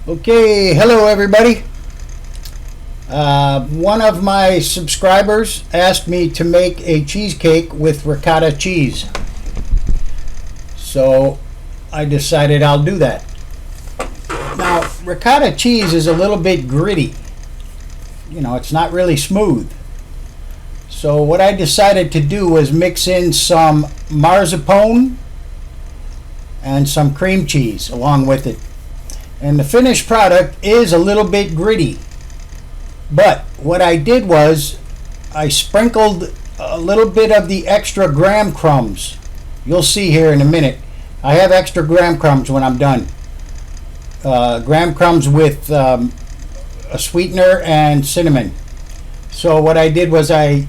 Okay, hello everybody. One of my subscribers asked me to make a cheesecake with ricotta cheese. So I decided I'll do that. Now, ricotta cheese is a little bit gritty. You know, it's not really smooth. So what I decided to do was mix in some mascarpone and some cream cheese along with it. And the finished product is a little bit gritty. But what I did was I sprinkled a little bit of the extra graham crumbs. You'll see here in a minute. I have extra graham crumbs when I'm done. Graham crumbs with a sweetener and cinnamon. So what I did was I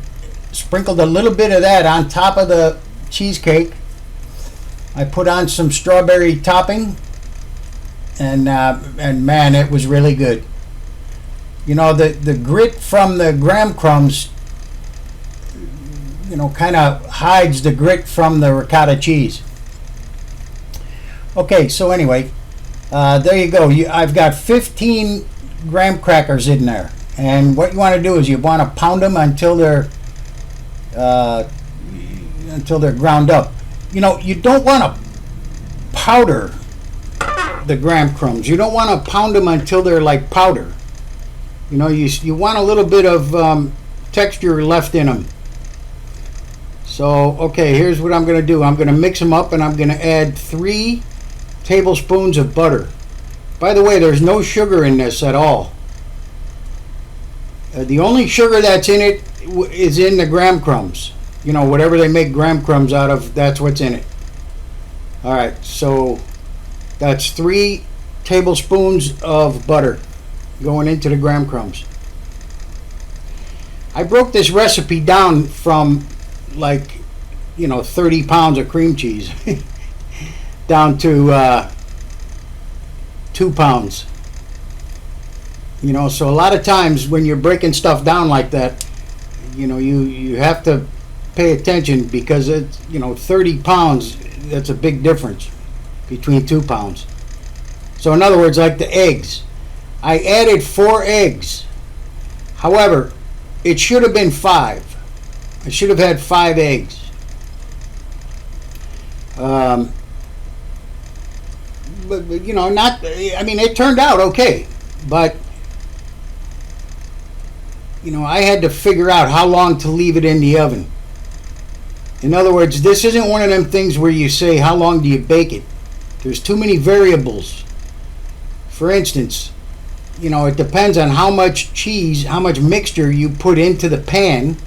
sprinkled a little bit of that on top of the cheesecake. I put on some strawberry topping. And man, it was really good. You know, the grit from the graham crumbs, you know, kind of hides the grit from the ricotta cheese. Okay, so anyway, there you go. I've got 15 graham crackers in there. And what you want to do is you want to pound them until they're ground up. You know, you don't want to powder the graham crumbs. You don't want to pound them until they're like powder. You know, you want a little bit of texture left in them. So, okay, here's what I'm going to do. I'm going to mix them up and I'm going to add 3 tablespoons of butter. By the way, there's no sugar in this at all. The only sugar that's in it is in the graham crumbs. You know, whatever they make graham crumbs out of, that's what's in it. All right, so that's 3 tablespoons of butter going into the graham crumbs. I broke this recipe down from like, you know, 30 pounds of cream cheese down to 2 pounds. You know, so a lot of times when you're breaking stuff down like that, you know, you have to pay attention because it's, you know, 30 pounds, that's a big difference between 2 pounds. So in other words, like the eggs, I added 4 eggs. However, it should have been 5. I should have had 5 eggs. But you know, I mean, it turned out okay. But you know, I had to figure out how long to leave it in the oven. In other words, this isn't one of them things where you say, how long do you bake it? There's too many variables. For instance, you know, it depends on how much cheese, how much mixture you put into the pan.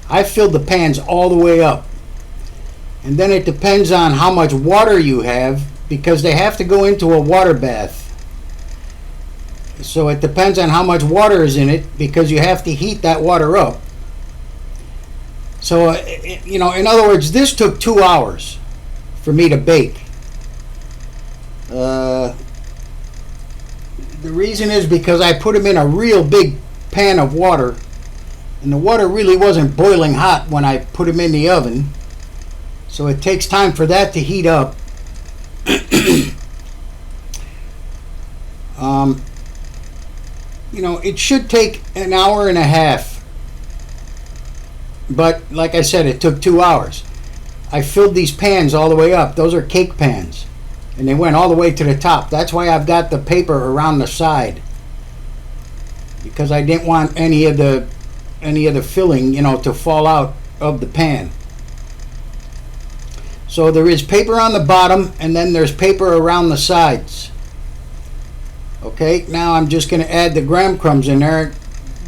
I filled the pans all the way up. And then it depends on how much water you have, because they have to go into a water bath. So it depends on how much water is in it, because you have to heat that water up. So, you know, in other words, this took 2 hours for me to bake. The reason is because I put them in a real big pan of water, and the water really wasn't boiling hot when I put them in the oven. So it takes time for that to heat up. You know, it should take an hour and a half. But like I said, it took 2 hours. I filled these pans all the way up. Those are cake pans. And they went all the way to the top. That's why I've got the paper around the side. Because I didn't want any of the filling, you know, to fall out of the pan. So there is paper on the bottom, and then there's paper around the sides. Okay, now I'm just going to add the graham crumbs in there.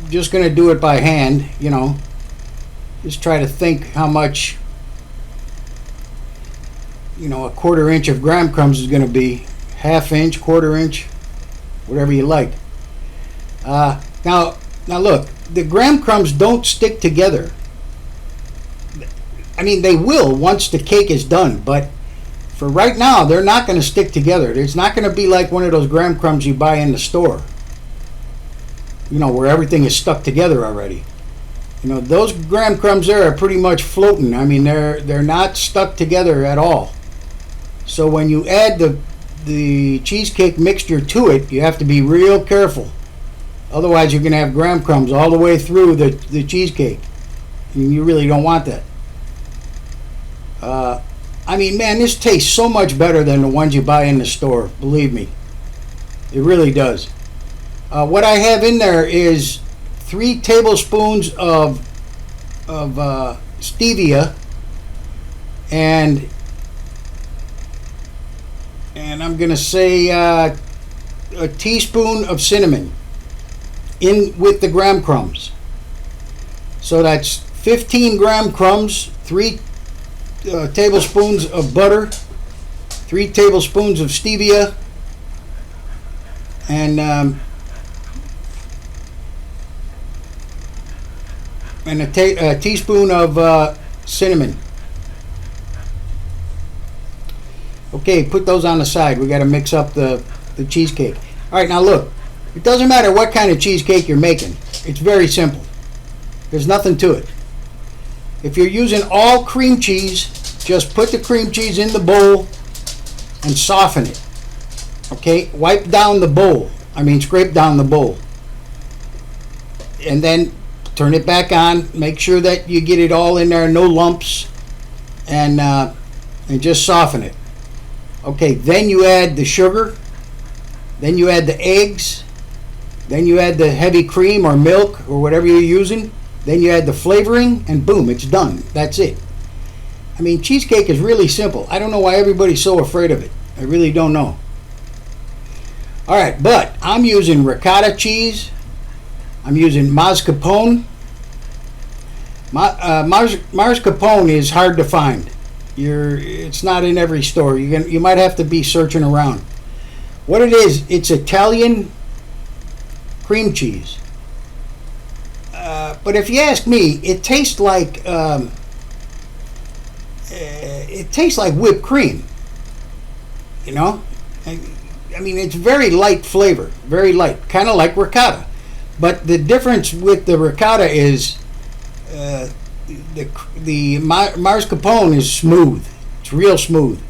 Just going to do it by hand, you know. Just try to think how much, you know, a 1/4 inch of graham crumbs is going to be. 1/2 inch, 1/4 inch, whatever you like. Now look, the graham crumbs don't stick together. I mean, they will once the cake is done, but for right now, they're not going to stick together. It's not going to be like one of those graham crumbs you buy in the store, you know, where everything is stuck together already. You know, those graham crumbs there are pretty much floating. I mean, they're not stuck together at all. So when you add the the cheesecake mixture to it, you have to be real careful. Otherwise, you're going to have graham crumbs all the way through the cheesecake. And you really don't want that. I mean, man, this tastes so much better than the ones you buy in the store. Believe me. It really does. What I have in there is 3 tablespoons of stevia and I'm going to say a teaspoon of cinnamon in with the graham crumbs. So that's 15 graham crumbs, 3 tablespoons of butter, 3 tablespoons of stevia, and a teaspoon of cinnamon. Okay, put those on the side. We got to mix up the cheesecake. All right, now look. It doesn't matter what kind of cheesecake you're making. It's very simple. There's nothing to it. If you're using all cream cheese, just put the cream cheese in the bowl and soften it. Okay? Wipe down the bowl. Scrape down the bowl. And then turn it back on. Make sure that you get it all in there, no lumps, and just soften it. Okay, then you add the sugar, then you add the eggs, then you add the heavy cream or milk or whatever you're using, then you add the flavoring, and boom, it's done. That's it. Cheesecake is really simple. I don't know why everybody's so afraid of it. I really don't know. All right, but I'm using ricotta cheese. I'm using mascarpone. Mascarpone is hard to find. It's not in every store. You might have to be searching around. What it is, it's Italian cream cheese. But if you ask me, it tastes like whipped cream. It's very light flavor, very light, kind of like ricotta. But the difference with the ricotta is the mascarpone is smooth. It's real smooth.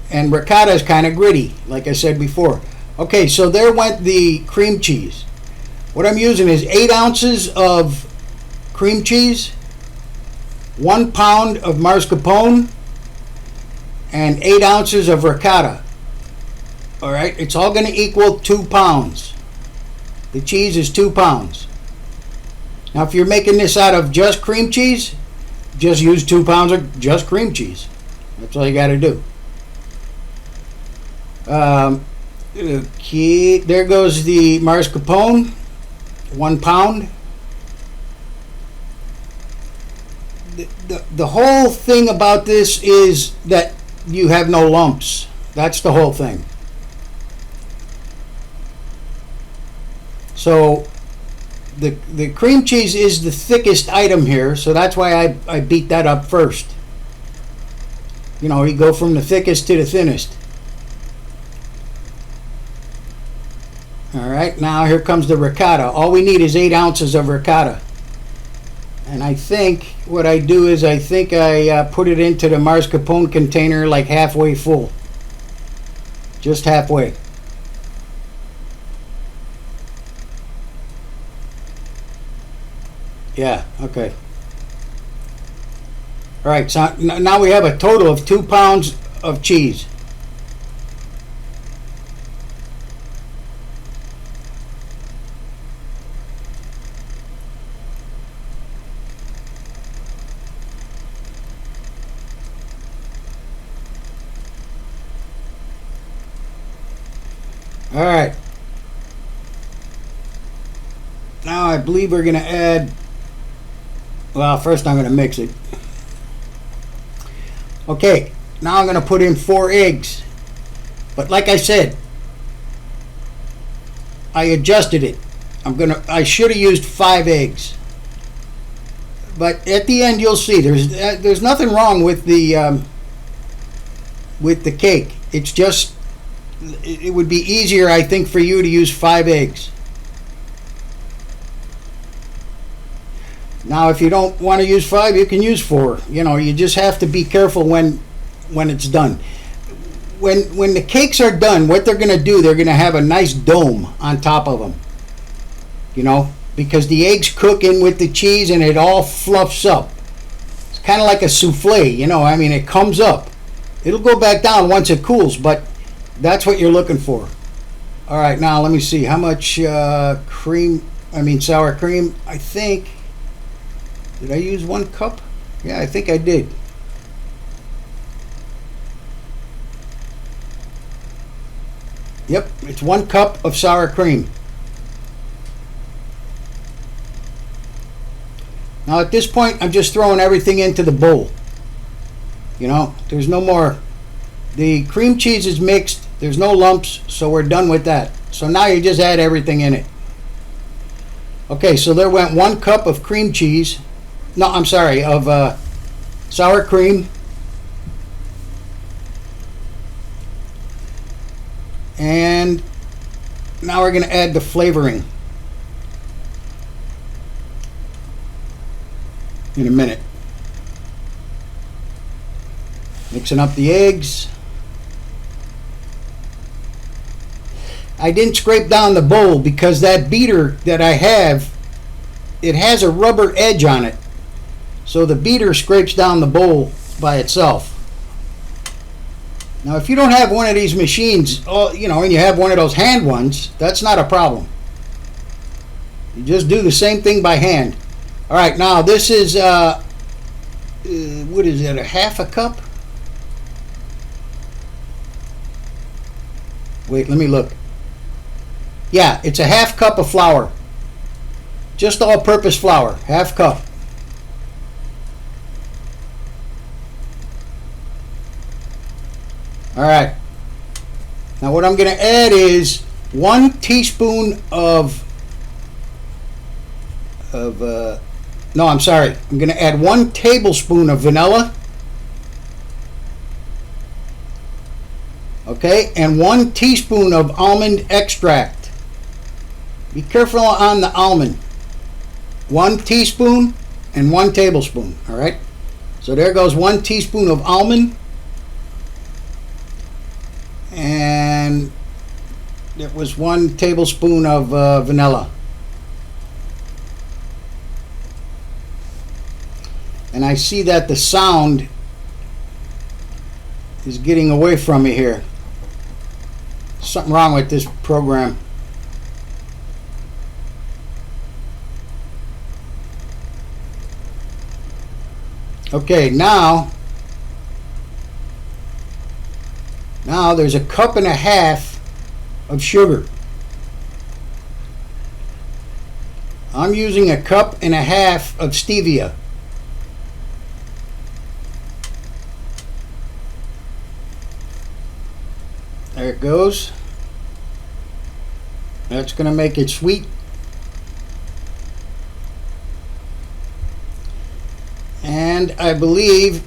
And ricotta is kind of gritty, like I said before. Okay, so there went the cream cheese. What I'm using is 8 ounces of cream cheese, 1 pound of mascarpone, and 8 ounces of ricotta. All right, it's all going to equal 2 pounds. The cheese is 2 pounds. Now, if you're making this out of just cream cheese, just use 2 pounds of just cream cheese. That's all you got to do. Okay, there goes the mascarpone, 1 pound. The whole thing about this is that you have no lumps. That's the whole thing. So the cream cheese is the thickest item here, so that's why I beat that up first. You go from the thickest to the thinnest. All right, now here comes the ricotta. All we need is 8 ounces of ricotta. And I think what I do is I put it into the mascarpone container like halfway full. Just halfway. Yeah, okay. All right, so now we have a total of 2 pounds of cheese. All right. Now I believe we're going to add, well, first I'm going to mix it. Okay, now I'm going to put in 4 eggs. But like I said, I adjusted it. I should have used 5 eggs. But at the end you'll see there's nothing wrong with the cake. It's just it would be easier, I think, for you to use 5 eggs. Now, if you don't want to use 5, you can use 4. You just have to be careful when it's done. when the cakes are done, what they're going to do, they're going to have a nice dome on top of them. You know, because the eggs cook in with the cheese and it all fluffs up. It's kind of like a souffle, you know. I mean, it comes up. It'll go back down once it cools, but that's what you're looking for. All right, now let me see how much sour cream. I think, did I use 1 cup? Yeah, I think I did. Yep, it's 1 cup of sour cream. Now at this point, I'm just throwing everything into the bowl. You know, there's no more. The cream cheese is mixed. There's no lumps, so we're done with that. So now you just add everything in it. Okay, so there went 1 cup of cream cheese. No, I'm sorry, of sour cream. And now we're going to add the flavoring in a minute. Mixing up the eggs. I didn't scrape down the bowl because that beater that I have, it has a rubber edge on it. So the beater scrapes down the bowl by itself. Now if you don't have one of these machines, you know, and you have one of those hand ones, that's not a problem. You just do the same thing by hand. All right, now this is, what is it, a half a cup? Wait, let me look. Yeah, it's a half cup of flour. Just all-purpose flour, half cup. All right. Now what I'm going to add is 1 teaspoon of no, I'm sorry. I'm going to add 1 tablespoon of vanilla. Okay, and 1 teaspoon of almond extract. Be careful on the almond. 1 teaspoon and 1 tablespoon. All right. So there goes 1 teaspoon of almond. And it was 1 tablespoon of vanilla. And I see that the sound is getting away from me here. Something wrong with this program. Okay, now there's a cup and a half of sugar. I'm using a cup and a half of stevia. There it goes. That's going to make it sweet. And I believe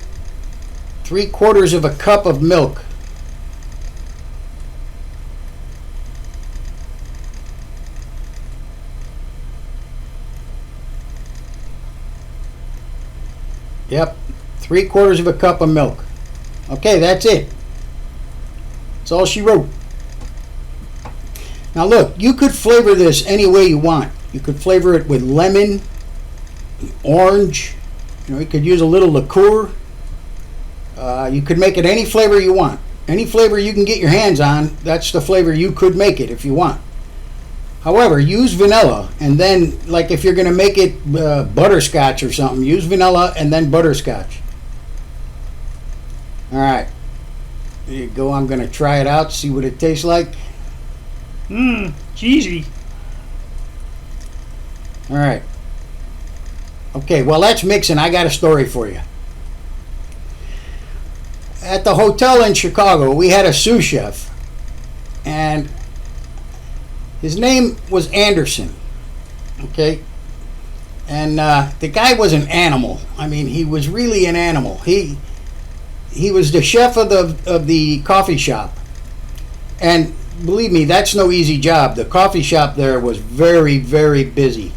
3/4 of a cup of milk. Yep, 3/4 of a cup of milk. Okay, that's it. That's all she wrote. Now look, you could flavor this any way you want. You could flavor it with lemon, orange. You know, you could use a little liqueur. You could make it any flavor you want. Any flavor you can get your hands on, that's the flavor you could make it if you want. However, use vanilla, and then, like if you're going to make it butterscotch or something, use vanilla and then butterscotch. All right. There you go. I'm going to try it out, see what it tastes like. Cheesy. All right. Okay, well, that's mixing. I got a story for you. At the hotel in Chicago, we had a sous chef, and his name was Anderson. Okay? And the guy was an animal. I mean, he was really an animal. He was the chef of the coffee shop. And believe me, that's no easy job. The coffee shop there was very, very busy.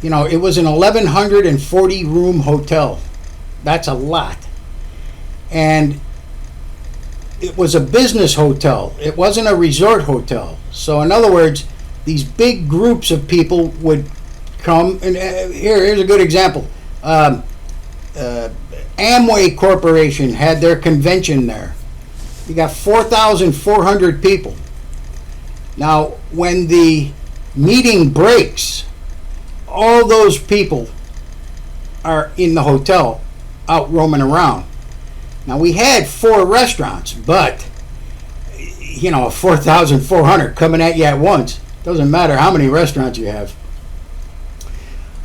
You know, it was an 1,140 room hotel. That's a lot. And it was a business hotel. It wasn't a resort hotel. So in other words, these big groups of people would come. And here's a good example. Amway Corporation had their convention there. You got 4,400 people. Now, when the meeting breaks, all those people are in the hotel out roaming around. Now, we had 4 restaurants, but 4,400 coming at you at once. Doesn't matter how many restaurants you have.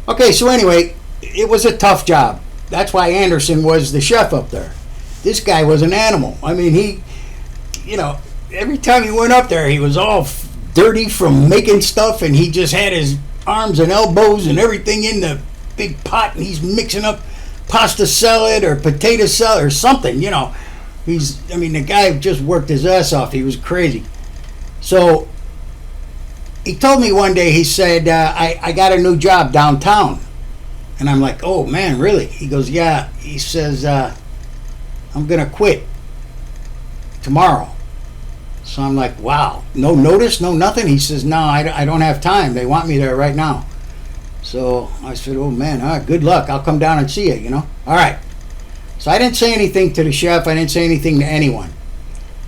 Okay, so anyway, it was a tough job. That's why Anderson was the chef up there. This guy was an animal. I mean, he, every time he went up there, he was all dirty from making stuff, and he just had his arms and elbows and everything in the big pot, and he's mixing up pasta salad or potato salad or something, the guy just worked his ass off. He was crazy. So he told me one day, he said, I got a new job downtown. And I'm like, oh man, really? He goes, yeah. He says, I'm going to quit tomorrow. So I'm like, wow, no notice, no nothing? He says, no, I don't have time. They want me there right now. So I said, oh man, all right, good luck. I'll come down and see you, All right. So I didn't say anything to the chef. I didn't say anything to anyone.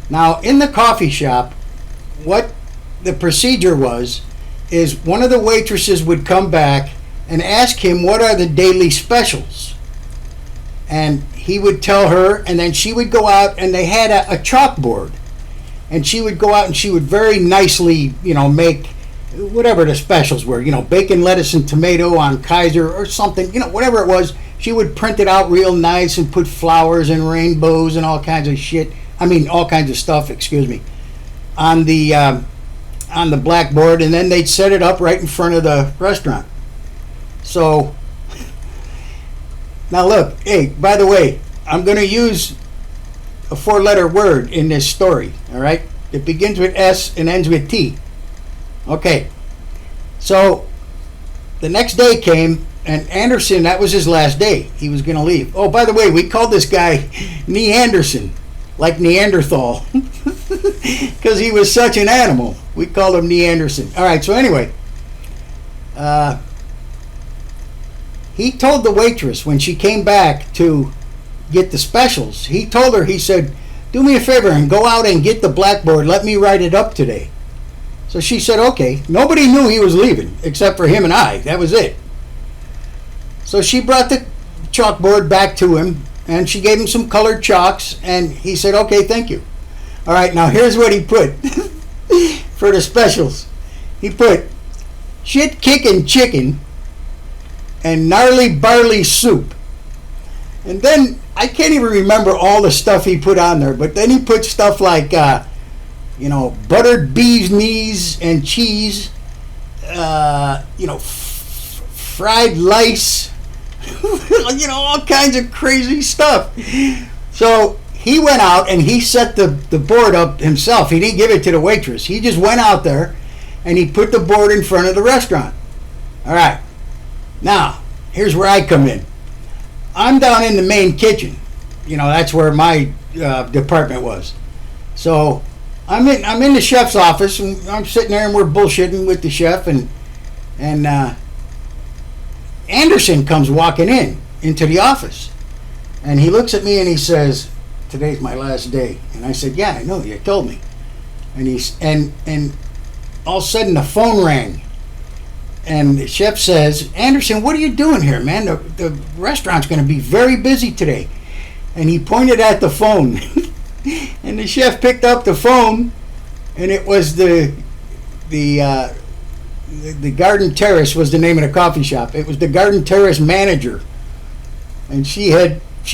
Now, in the coffee shop, what the procedure is one of the waitresses would come back and ask him what are the daily specials. And he would tell her, and then she would go out, and they had a chalkboard. And she would go out and she would very nicely, make whatever the specials were, bacon, lettuce, and tomato on Kaiser or something, whatever it was. She would print it out real nice and put flowers and rainbows and all kinds of shit. All kinds of stuff, on the blackboard, and then they'd set it up right in front of the restaurant. So, now look, hey, by the way, I'm going to use a 4-letter word in this story, all right? It begins with S and ends with T. Okay, so the next day came, and Anderson, that was his last day. He was going to leave. Oh, by the way, we called this guy Neanderson, like Neanderthal, because he was such an animal. We called him Neanderson. All right, so anyway, he told the waitress when she came back to get the specials, he told her, he said, do me a favor and go out and get the blackboard. Let me write it up today. So she said, okay. Nobody knew he was leaving except for him and I. That was it. So she brought the chalkboard back to him, and she gave him some colored chalks, and he said, okay, thank you. All right, now here's what he put for the specials. He put shit kicking chicken and gnarly barley soup. And then I can't even remember all the stuff he put on there, but then he put stuff like, buttered bee's knees and cheese, fried lice, all kinds of crazy stuff. So he went out and he set the board up himself. He didn't give it to the waitress. He just went out there and he put the board in front of the restaurant. All right. Now, here's where I come in. I'm down in the main kitchen. That's where my department was. So I'm in the chef's office, and I'm sitting there, and we're bullshitting with the chef, and Anderson comes walking into the office, and he looks at me and he says, "Today's my last day." And I said, "Yeah, I know. You told me." And and all of a sudden the phone rang. And the chef says, "Anderson, what are you doing here, man? The restaurant's going to be very busy today." And he pointed at the phone. And the chef picked up the phone, and it was the Garden Terrace was the name of the coffee shop. It was the Garden Terrace manager. And she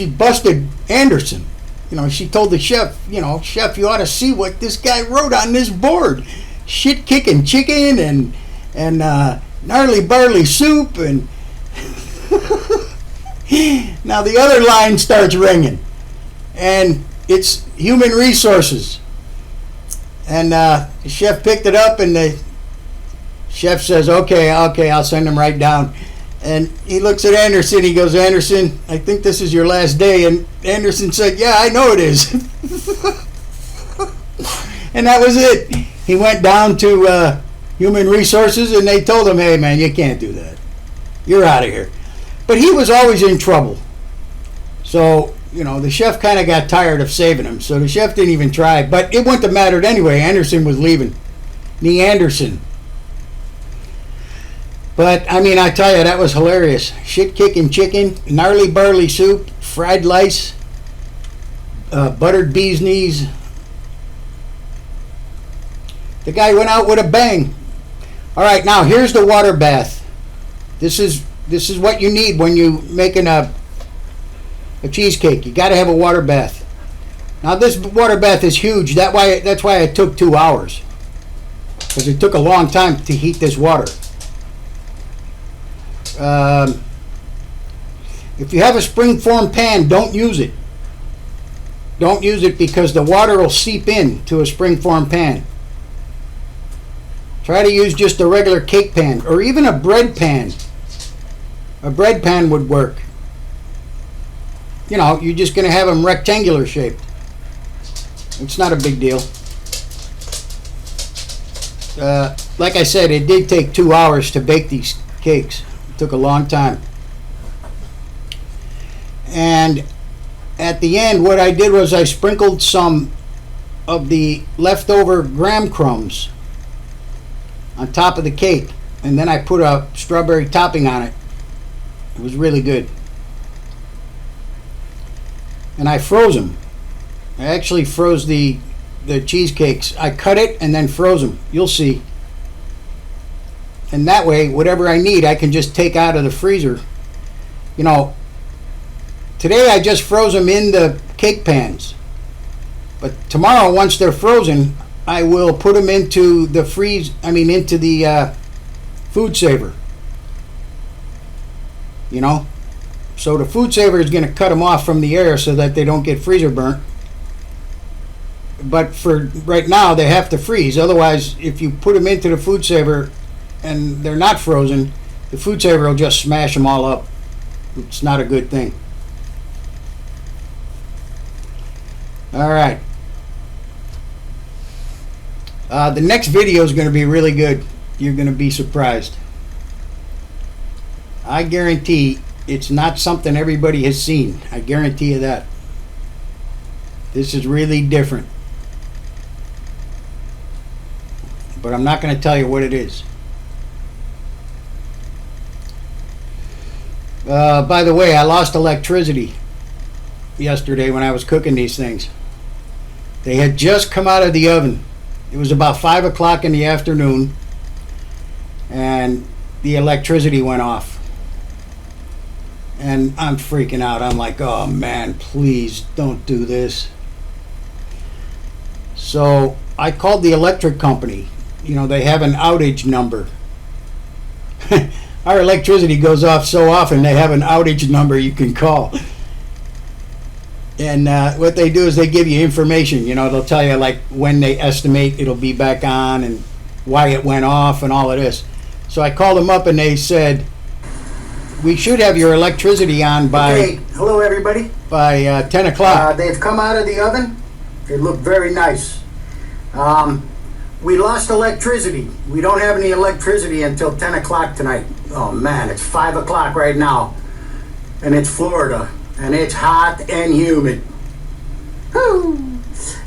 busted Anderson. She told the chef, "Chef, you ought to see what this guy wrote on this board. Shit kicking chicken and gnarly barley soup," and now the other line starts ringing, and it's human resources. And the chef picked it up, and the chef says, okay, I'll send him right down. And he looks at Anderson. He goes, "Anderson, I think this is your last day." And Anderson said, "Yeah, I know it is." And that was it. He went down to Human Resources, and they told him, hey, man, you can't do that. You're out of here. But he was always in trouble. So, you know, the chef kind of got tired of saving him. So the chef didn't even try. But it wouldn't have mattered anyway. Anderson was leaving. Anderson. But, I mean, I tell you, that was hilarious. Shit-kicking chicken, gnarly barley soup, fried lice, buttered bee's knees. The guy went out with a bang. All right, now here's the water bath. This is what you need when you're making a cheesecake. You got to have a water bath. Now this water bath is huge. That's why it took 2 hours, because it took a long time to heat this water. If you have a springform pan, don't use it. Don't use it because the water will seep in to a springform pan. Try to use just a regular cake pan or even a bread pan. A bread pan would work. You know, you're just going to have them rectangular shaped. It's not a big deal. Like I said, it did take 2 hours to bake these cakes. It took a long time. And at the end, what I did was I sprinkled some of the leftover graham crumbs on top of the cake, and then I put a strawberry topping on it. It was really good. And I froze them. I actually froze the cheesecakes. I cut it and then froze them. You'll see. And that way, whatever I need, I can just take out of the freezer. You know, today I just froze them in the cake pans. But tomorrow, once they're frozen, I will put them into the into the food saver. You know, so the food saver is going to cut them off from the air so that they don't get freezer burnt. But for right now, they have to freeze. Otherwise, if you put them into the food saver and they're not frozen, the food saver will just smash them all up. It's not a good thing. All right. The next video is going to be really good. You're going to be surprised. I guarantee it's not something everybody has seen. I guarantee you that. This is really different. But I'm not going to tell you what it is. By the way, I lost electricity yesterday when I was cooking these things. They had just come out of the oven. It was about 5 o'clock in the afternoon, and the electricity went off. And I'm freaking out. I'm like, oh man, please don't do this. So I called the electric company. You know, they have an outage number. Our electricity goes off so often, they have an outage number you can call. And what they do is they give you information. You know, they'll tell you like when they estimate it'll be back on and why it went off and all of this. So I called them up and they said, we should have your electricity on by... Okay, hello everybody. By 10 o'clock. They've come out of the oven. They look very nice. We lost electricity. We don't have any electricity until 10 o'clock tonight. Oh man, it's 5 o'clock right now. And it's Florida. And it's hot and humid. Whew.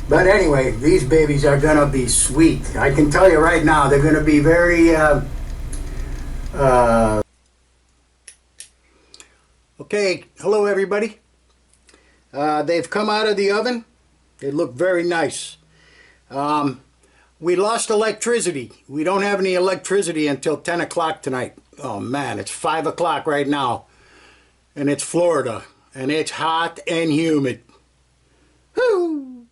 But anyway, these babies are going to be sweet. I can tell you right now, they're going to be very... Okay, hello everybody. They've come out of the oven. They look very nice. We lost electricity. We don't have any electricity until 10 o'clock tonight. Oh man, it's 5 o'clock right now. And it's Florida. And it's hot and humid. Woo.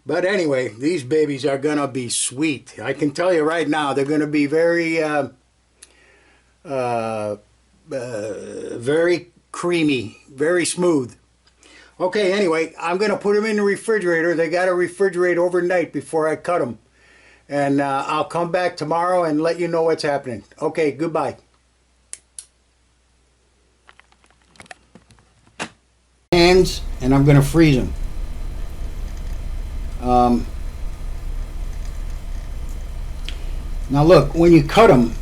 But anyway, these babies are going to be sweet. I can tell you right now, they're going to be very, very creamy, very smooth. Okay, anyway, I'm going to put them in the refrigerator. They got to refrigerate overnight before I cut them. And I'll come back tomorrow and let you know what's happening. Okay, goodbye. Hands, and I'm going to freeze them. Now look, when you cut them,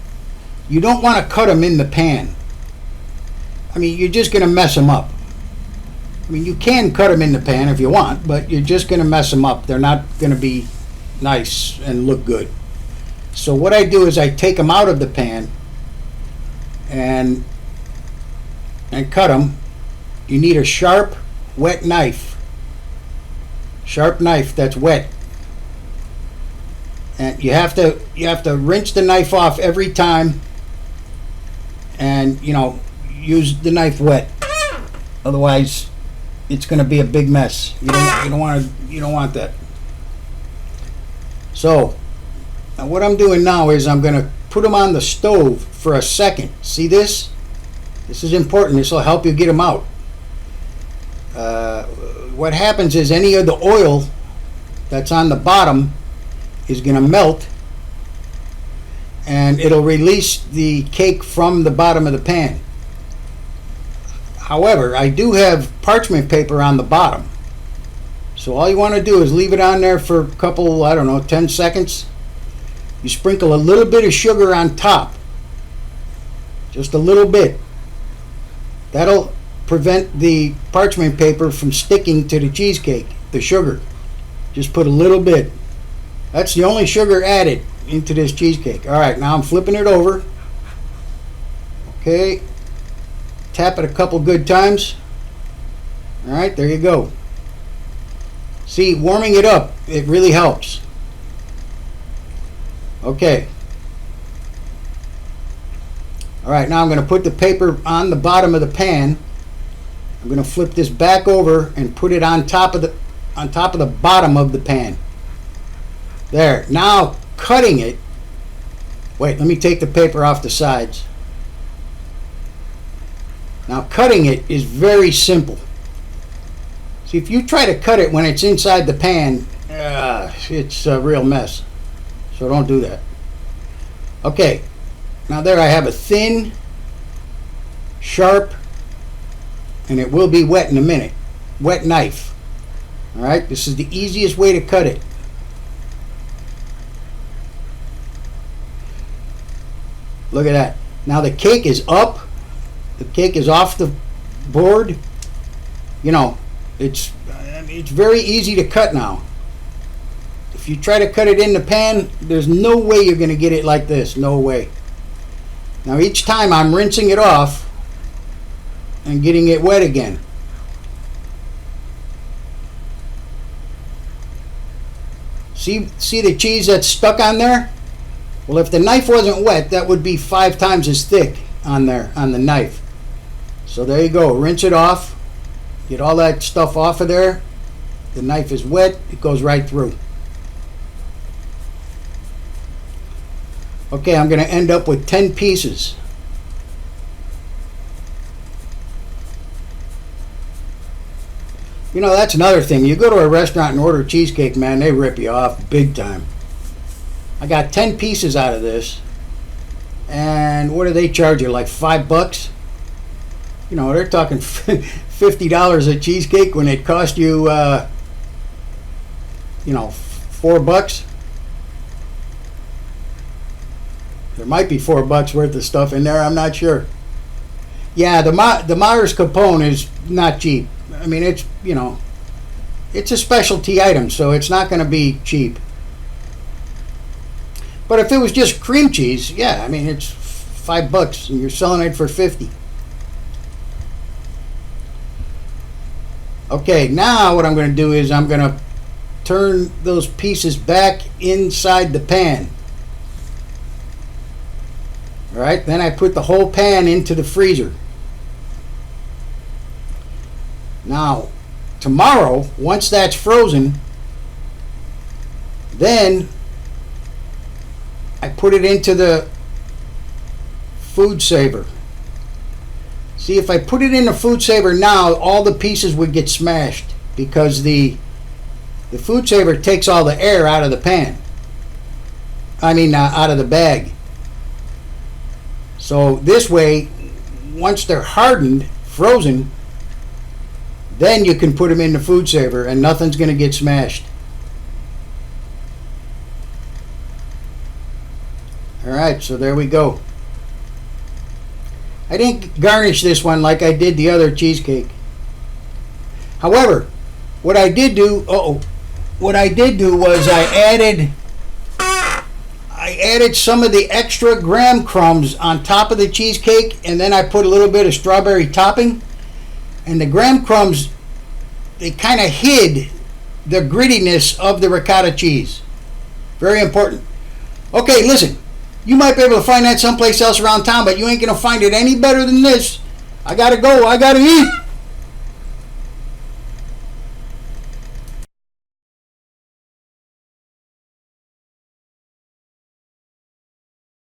you don't want to cut them in the pan. I mean, you're just going to mess them up. I mean, you can cut them in the pan if you want, but you're just going to mess them up. They're not going to be nice and look good. So what I do is I take them out of the pan and cut them. You need a sharp, wet knife. Sharp knife that's wet. And you have to rinse the knife off every time, and use the knife wet. Otherwise, it's going to be a big mess. You don't want that. So, now what I'm doing now is I'm going to put them on the stove for a second. See this? This is important. This will help you get them out. What happens is any of the oil that's on the bottom is going to melt, and it'll release the cake from the bottom of the pan. However, I do have parchment paper on the bottom. So all you want to do is leave it on there for a couple, 10 seconds. You sprinkle a little bit of sugar on top. Just a little bit. That'll prevent the parchment paper from sticking to the cheesecake, the sugar. Just put a little bit. That's the only sugar added into this cheesecake. All right, now I'm flipping it over. Okay. Tap it a couple good times. All right, there you go. See, warming it up, it really helps. Okay. All right, now I'm going to put the paper on the bottom of the pan. I'm going to flip this back over and put it on top of the bottom of the pan. There. Now cutting it. Wait, let me take the paper off the sides. Now cutting it is very simple. See, if you try to cut it when it's inside the pan, it's a real mess. So don't do that. Okay. Now there I have a thin, sharp, and it will be wet in a minute, wet knife. All right, this is the easiest way to cut it. Look at that. Now the cake is up. The cake is off the board. It's very easy to cut now. If you try to cut it in the pan, there's no way you're going to get it like this. No way. Now each time I'm rinsing it off and getting it wet again. See the cheese that's stuck on there? Well, if the knife wasn't wet, that would be 5 times as thick on there, on the knife. So there you go. Rinse it off. Get all that stuff off of there. The knife is wet. It goes right through. Okay, I'm going to end up with 10 pieces. That's another thing. You go to a restaurant and order cheesecake, man, they rip you off big time. I got 10 pieces out of this. And what do they charge you? Like $5? They're talking $50 a cheesecake when it cost you, $4. There might be $4 worth of stuff in there. I'm not sure. Yeah, the Mascarpone is not cheap. I mean, it's a specialty item, so it's not going to be cheap. But if it was just cream cheese, yeah, I mean, it's $5 and you're selling it for 50. Okay, now what I'm going to do is I'm going to turn those pieces back inside the pan. All right, then I put the whole pan into the freezer. Now, tomorrow, once that's frozen, then I put it into the food saver. See, if I put it in the food saver now, all the pieces would get smashed because the food saver takes all the air out of the pan. Out of the bag. So this way, once they're hardened, frozen, then you can put them in the food saver and nothing's going to get smashed. Alright, so there we go. I didn't garnish this one like I did the other cheesecake. However, what I did do was I added some of the extra graham crumbs on top of the cheesecake, and then I put a little bit of strawberry topping. And the graham crumbs, they kind of hid the grittiness of the ricotta cheese. Very important. Okay, listen. You might be able to find that someplace else around town, but you ain't going to find it any better than this. I got to go. I got to eat.